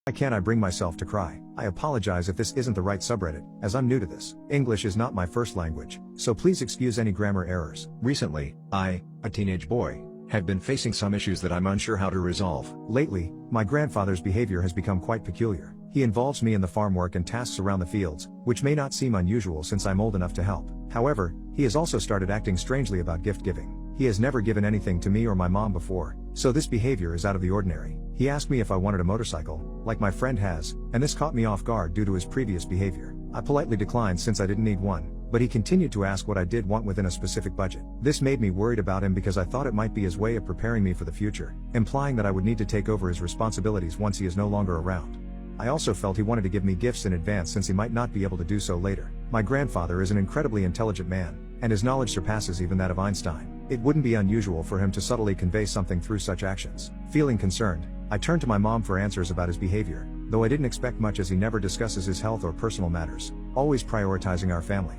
Why can't I bring myself to cry? I apologize if this isn't the right subreddit, as I'm new to this. English is not my first language, so please excuse any grammar errors. Recently, I, a teenage boy, have been facing some issues that I'm unsure how to resolve. Lately, my grandfather's behavior has become quite peculiar. He involves me in the farm work and tasks around the fields, which may not seem unusual since I'm old enough to help. However, he has also started acting strangely about gift giving. He has never given anything to me or my mom before, so this behavior is out of the ordinary. He asked me if I wanted a motorcycle, like my friend has, and this caught me off guard due to his previous behavior. I politely declined since I didn't need one, but he continued to ask what I did want within a specific budget. This made me worried about him because I thought it might be his way of preparing me for the future, implying that I would need to take over his responsibilities once he is no longer around. I also felt he wanted to give me gifts in advance since he might not be able to do so later. My grandfather is an incredibly intelligent man, and his knowledge surpasses even that of Einstein. It wouldn't be unusual for him to subtly convey something through such actions. Feeling concerned, I turned to my mom for answers about his behavior, though I didn't expect much as he never discusses his health or personal matters, always prioritizing our family.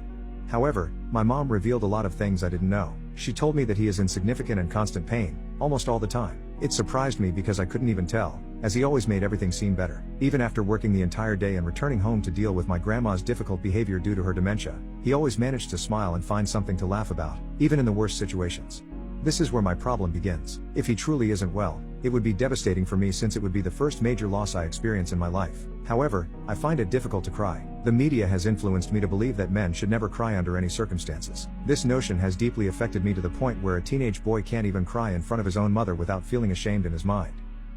However, my mom revealed a lot of things I didn't know. She told me that he is in significant and constant pain, almost all the time. It surprised me because I couldn't even tell, as he always made everything seem better. Even after working the entire day and returning home to deal with my grandma's difficult behavior due to her dementia, he always managed to smile and find something to laugh about, even in the worst situations. This is where my problem begins. If he truly isn't well, it would be devastating for me since it would be the first major loss I experience in my life. However, I find it difficult to cry. The media has influenced me to believe that men should never cry under any circumstances. This notion has deeply affected me to the point where a teenage boy can't even cry in front of his own mother without feeling ashamed in his mind.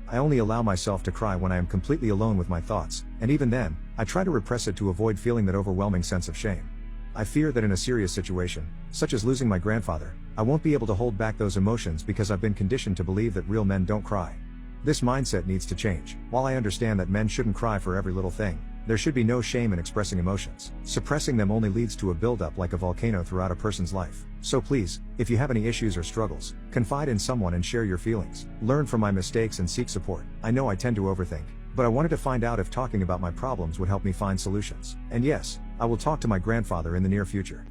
I only allow myself to cry when I am completely alone with my thoughts, and even then, I try to repress it to avoid feeling that overwhelming sense of shame. I fear that in a serious situation, such as losing my grandfather, I won't be able to hold back those emotions because I've been conditioned to believe that real men don't cry. This mindset needs to change. While I understand that men shouldn't cry for every little thing, there should be no shame in expressing emotions. Suppressing them only leads to a buildup like a volcano throughout a person's life. So please, if you have any issues or struggles, confide in someone and share your feelings. Learn from my mistakes and seek support. I know I tend to overthink, but I wanted to find out if talking about my problems would help me find solutions. And yes, I will talk to my grandfather in the near future.